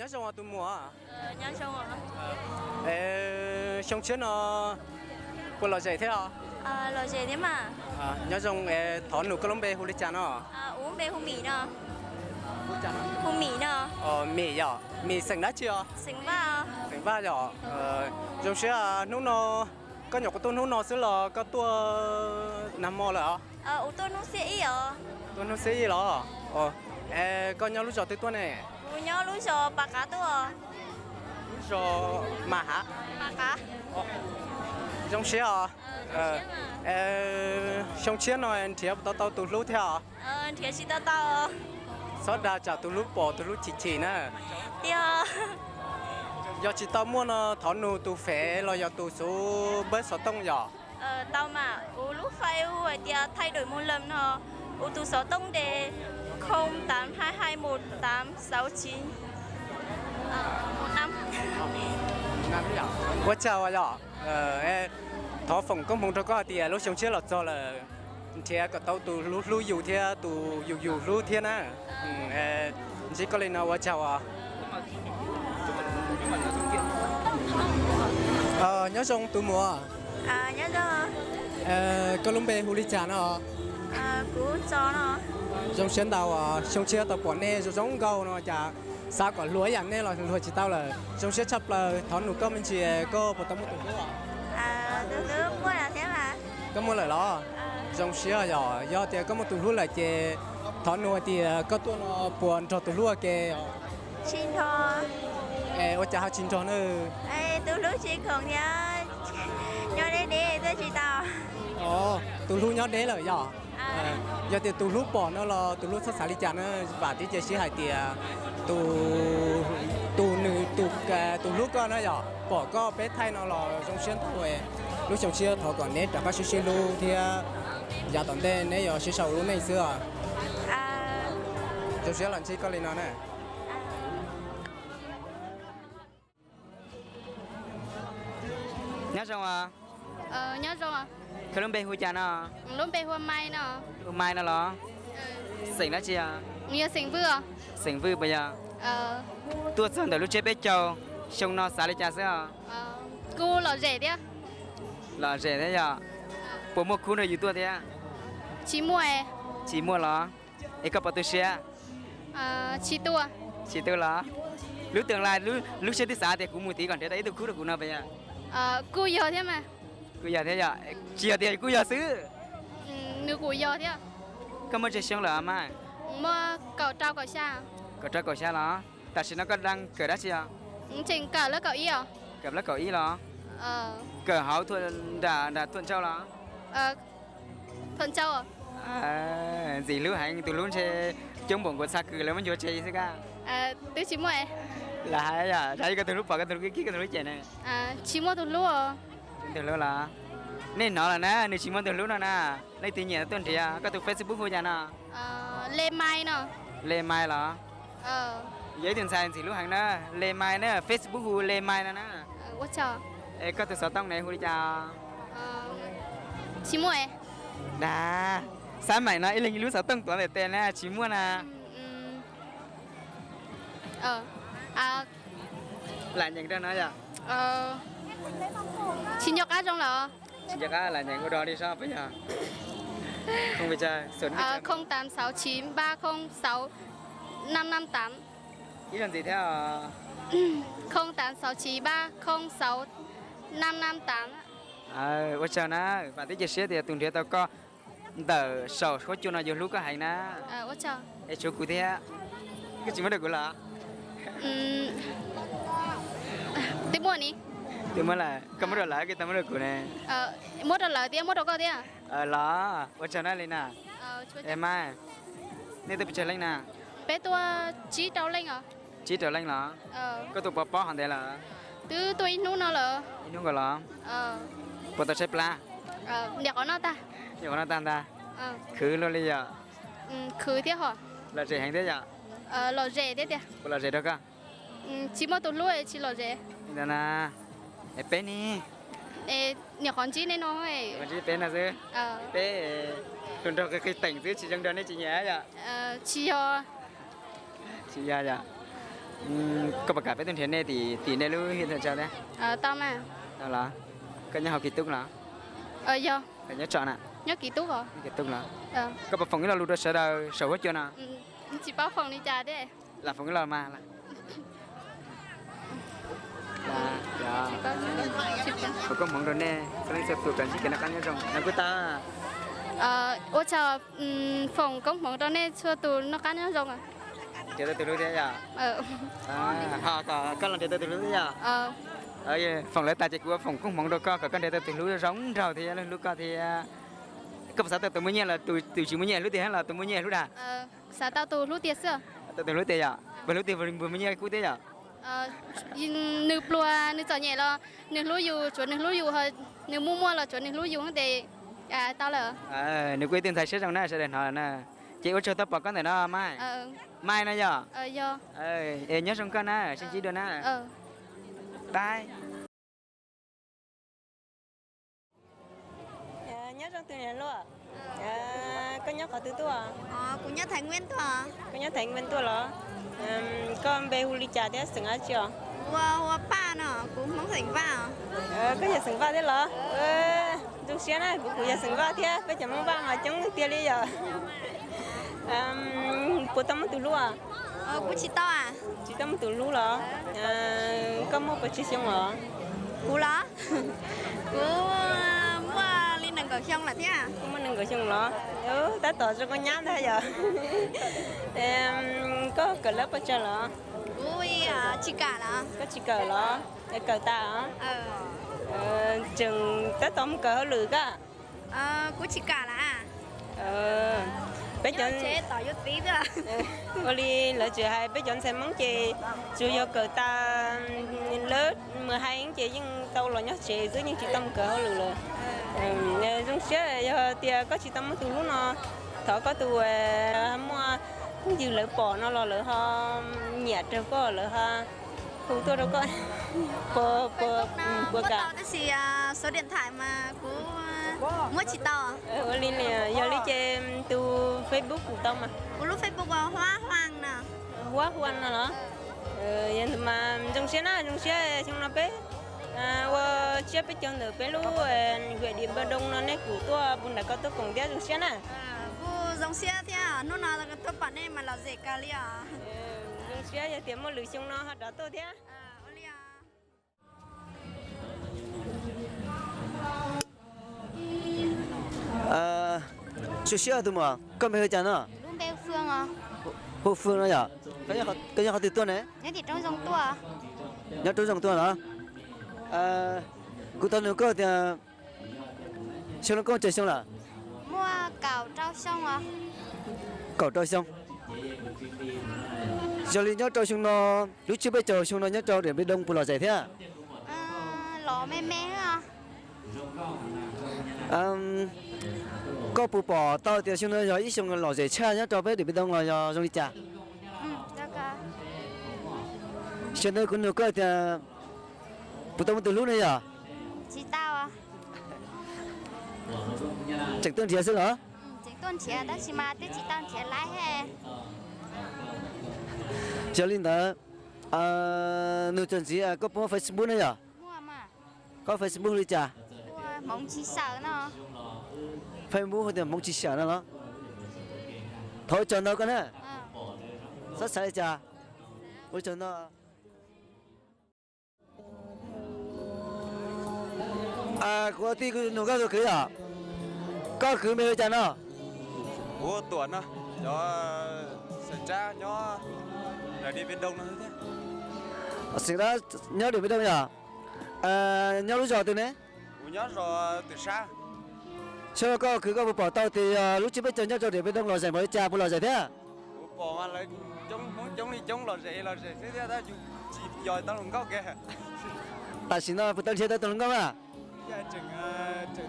nhớ xong tụi mùa nhớ xong rồi. xong trước nó của lò dày thế à Lò dề thế mà. nhớ xong thón nụ Colombe huli chán nó Uống bê hung mì nè. huli chán Hung mì nè. mì à mì sành đã chưa Sánh vào. sành ba rồi giống chứ nấu nó có nhọc tôi nấu nó sẽ là có tua nằm mò là Ô tô nó sẽ ý à. tôi nấu sẽ gì đó có nhau lúc giờ tới tuần này Ủa nhớ lúc giờ bà cá tôi. lúc giờ mà hả Bà cá. giống chứ xong chiến nó anh thiệp tao tụt lút theo Thiệt chị tao. sót ra chả tụt lút bỏ tụt lút chỉ nè Tiêu. giờ chỉ tao muốn thón nụ tụt phế rồi giờ tụt số bớt số tông giờ Tao mà lúc phải rồi thì thay đổi một lần nó tụ số tông để 082218691 năm.我知啊呀，thọ phòng công phòng có thì lúc xong trước là cho là thì cái tàu tụ lú dù thì tụ dù lú thì na, chỉ có lên nào我知啊。nhớ xong tụ mùa. Nhớ rồi. Colombe huli chán à. Cú cho nó. Trong xuyên tàu xong trước tàu quán này giống gầu nó chả sao quả lúa dạng này là lúa chỉ tao là trong xuyên chấp là thón nụ cơm mình chỉ có một tấm một tủ lúa. Từ từ mua là thế mà. Có mua lại đó. Trong xuyên rồi do thì có một tủ lúa là chỉ thón nụ thì có tuần nó buồn cho tủ lúa kê. Chín thôi. Ôi chả chín cho nữa. Tủ lúa chỉ còn nhớ đến để tôi chỉ tao. Tủ lúa nhớ đấy là do. Giờ thì tủ lúa bỏ nó là tủ lúa sát xả đi chán nó và thì chỉ hay thì tủ lúa con nó giờ bỏ có bé thay nó là trong xuyên thôi lúc trong xuyên thọ còn nét đã có xuyên lu thì giờ tận đây nếu giờ xuyên sầu luôn này xưa trong xuyên là chỉ có lên nó nè nhớ xong à Nhớ rồi. cái lông bê hui chán à Lúc bê hôm mai nó. mai nó lo sỉnh nó chia Như sinh vừa. sỉnh vui bây giờ tua sơn từ lúc chế bé châu xong nó xả đi chả sao Cô lò rẻ đi. là rẻ thế giờ bộ một khu này gì tua thế Chỉ mua chỉ mua lo ấy có bao nhiêu xe chỉ tua. chỉ tiêu lo lúc tương lai lúc xe đi xả thì cũng một tí còn thế đấy tôi khu được cũng nào bây giờ Cô giờ thế mà. cứ giờ thế giờ chia tiền cứ giờ xứ Nữ cô giờ thế. có mấy chiếc xe lửa mà Mua cậu trao cậu xa. có trái cổ xe lo tại sao nó có đang cởi đá chưa Chỉnh cả lớp cậu ý à? cầm lá cởi ý lo cởi hậu thuận đã thuận châu lo Thuận Châu à? Gì lưu hành từ lúc chơi chống bổng của sa cừ là mới vô chơi thế cả Tứ chỉ mua là hay à thấy cái từ lúc bỏ cái từ lúc cái từ lúc chơi này chỉ mua từ lúc à? từ lúc là nên nó là nè nếu chỉ mua từ lúc nào nè lấy tiền nhẹ tuần thì có từ Facebook thôi nè Lê Mai nè. Lê Mai là giấy tiền xài thì lúc hàng đó Lê Mai nữa Facebook Lê Mai nè Ủa chờ. có từ sáu tông này hôi chào Chỉ mua đà sáng mày nói linh lúc sáu tông tuổi để tiền nè chỉ mua nè là nhận ra nói à chỉ nhọc cá trong là chỉ cho cá là nhận của đó đi sao bây giờ không bị chơi sớm 0869 306 558 ý làm gì thế à 0869 306 558 ôi trời nè và tới giờ xế thì tuần trước tao có tờ sổ số chu nó vô lúc có hành nè ủa chờ ê chú cụ thế cái chuyện mới được của là tiếp mua đi thì mới là không mới được lại cái tao mới được của nè mua được lại tiền mua được có tiền là ôi trời nè lên nè em ai nên tôi bị chơi lên nè bé tôi chỉ trâu lên à chỉ trở lên là có tụ bò hòn đây là từ tôi nung nó là nung gọi là bò tao xếp la đẹp có nó ta nhiều con nó tan ta khứ luôn đi giờ khứ thế hả là rẻ hành thế giờ lò rẻ thế kìa là rẻ đâu cả chỉ mua tụi lúa chỉ lò rẻ nè nè em bé nè nhiều con chỉ nên nó ấy con chỉ bé là gì bé tuần đầu cái tỉnh dưới chỉ trong đó này chỉ nhé giờ chỉ cho chỉ giờ giờ có bậc cả với tuần thiền này thì này lưu hiện tại sao đấy Tao mà. đó là cái nhà học kỹ túc là Do. cái nhà chọn à Nhớ kỹ túc hả? kỹ túc là Ờ. có bậc phòng cái là lưu đó sẽ là sầu hết chưa nào Chỉ báo phòng đi trà đấy. là phòng cái là mà là dạ có công mong rồi nè cái này sẽ phụ cần chỉ cái nào căn rộng nó cứ ta Ô chào phòng công phòng đó nên cho tụi nó cá nhau rồng à? chờ tôi từ lúc đấy à họ có lần chờ tôi từ lúc đấy à phòng lấy tài chỉ của phòng công mong đâu có cần để tôi từ lúc giống rồi thì lúc có thì cấp xã tôi mới nhẹ là từ chỉ mới nhẹ lúc thì là tôi mới nhẹ lúc nào xã tao tụi lúc tiệt xưa tôi từ lúc đấy à vừa lúc thì vừa mới nhẹ cuối đấy à nửa plua nửa trò nhẹ lo nửa lúa dù chuẩn nửa lúa dù hơi nửa mua là chuẩn nửa lúa dù để tao là nếu quay tiền thầy sẽ trong này sẽ để hỏi nè chị có cho tập bảo con này nó mai mai này giờ do nhớ trong con á xin chỉ được nè bye nhớ trong từ này luôn có nhớ có từ tua cũng nhớ Thái Nguyên thôi. có nhớ thành nguyên tua lo con bé huli trà thế sừng á chưa Hoa ba nè, cũng mong thành vào. có nhà sừng va thế lo dùng xe này cũng nhà sừng va thế bây giờ mong ba mà chống tiền đi giờ bố tâm từ lúa Cũng chỉ tao à? chỉ tâm từ lúa lo có mua bữa chiên xong rồi Cú đó. Cú mua lên đằng cỏ xong là thế à? có mua nâng cửa xong lo ta tỏ cho con nhám thế giờ có cờ lớp ở trên lo Cú chỉ cả là. có chỉ cờ lo cờ ta chừng tới tôm cờ lử cả Cú chỉ cả là. bây giờ Chế tỏ vô tí nữa. Oli là chị hai bây giờ xem món chị chủ yếu cờ ta lớn 12 tháng chị nhưng tao là nhớ chị cứ những chị tâm cờ lử rồi trong xe tia có chị tâm từ lúc nó thở có từ mua cũng như lỡ bỏ nó là lỡ ho nhẹ trở có lỡ ha không tôi đâu có Có tao thì xì số điện thoại mà cú mua chỉ tao. Oli là giờ đi chơi từ Facebook của tao mà Cú lúc Facebook hoa hoang nè. quá quan nó vậy mà trong xe trong nó bé qua xe bé trong được bé lú về đi bên đông nó nét của tôi bún đã có tôi cùng đeo trong xe nè Cú giống xe thế à? Nó nào là tôi bạn em mà là dễ cả li à? trong xe giờ tiệm một lưỡi trong nó hết đó tôi thế chú xe tôi mà con bé hơi chán à Đúng bèo phương à? hồ phương đó nhở cái nhà họ từ tuần đấy Nhớ thì trong dòng tua à? nhớ tôi dòng tuần hả cụ tuần nữa có thì xong nó có chơi xong là Mua cào trao xong à? cậu trôi xong giờ đi nhớ trôi xong nó lúc chưa biết trôi xong nó nhớ trôi để bên đông bù lò dày thế à Lò mê mê à? có bù bỏ tao thì xong nó giờ ít xong lò dày cha nhớ trôi biết để bên đông là dùng đi chả Được à? xong nó cũng nữa có thì bù tao từ lúc này à Chỉ tao à? chẳng tuần thì sao hả Chỉ tuần chỉ đó chỉ mà tới chỉ tao chỉ lái hè. giờ lên đó nửa tuần gì có mua Facebook này à Mua mà. có Facebook đi chả Mua mong chỉ sợ nó. Facebook thì mong chỉ sợ nó thôi cho nó cái này rất sai chả ôi cho nó có tí cái nó cái rồi à có cứ mấy chả nó của tuần đó cho xảy ra nhó là đi bên đông nó thế xảy ra nhớ được biết đâu nhở nhớ lúc giờ từ đấy của nhó rồi từ xa cho có cứ có bỏ tàu thì lúc trước biết cho nhớ cho để bên đông lò dày mới trà bù lò dày thế à bỏ mà lại chống đi chống lò rễ thế thế ta chỉ giỏi tao không có kìa tại sao nó tao chơi tao không có à chừng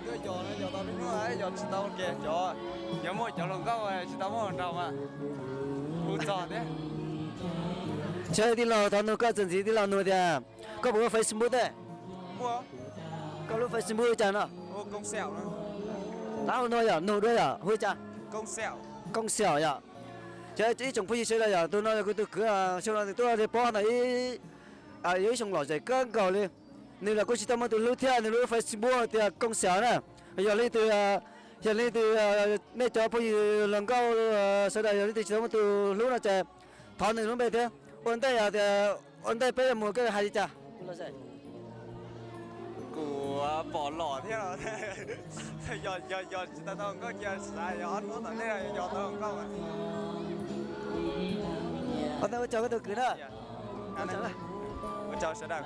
tôi giỏi tao đúng rồi giỏi tao kìa giỏi nhớ mỗi giỏi không có rồi tao mỗi lần đầu mà buồn giỏi thế chơi đi lò tao nó có chuyện gì đi lò nuôi thì có bộ Facebook đấy mua có lúc Facebook chả nó ô công sẹo nữa tao nuôi à nuôi đuôi à hôi chả công sẹo công xẻo à chứ chỉ trồng phi sẽ là giờ tôi nói tôi cứ sau đó tôi đi bỏ này yếu xong lọ dậy cơn cầu đi nên là có chỉ tâm tôi lưu theo nên lưu Facebook thì công sở nè giờ lên từ nên cho phi lần cao sau đó giờ lên từ chỉ tâm tôi lưu là chạy thọ này nó bé thế ôn tay thì ôn tay bé một cái hai gì chả của bỏ lỏ thế nào giờ chỉ tao không có giờ sai giờ nó tao đây là giờ tao không có mà ôn tay cho cái tôi cứ đó chào sẽ đạt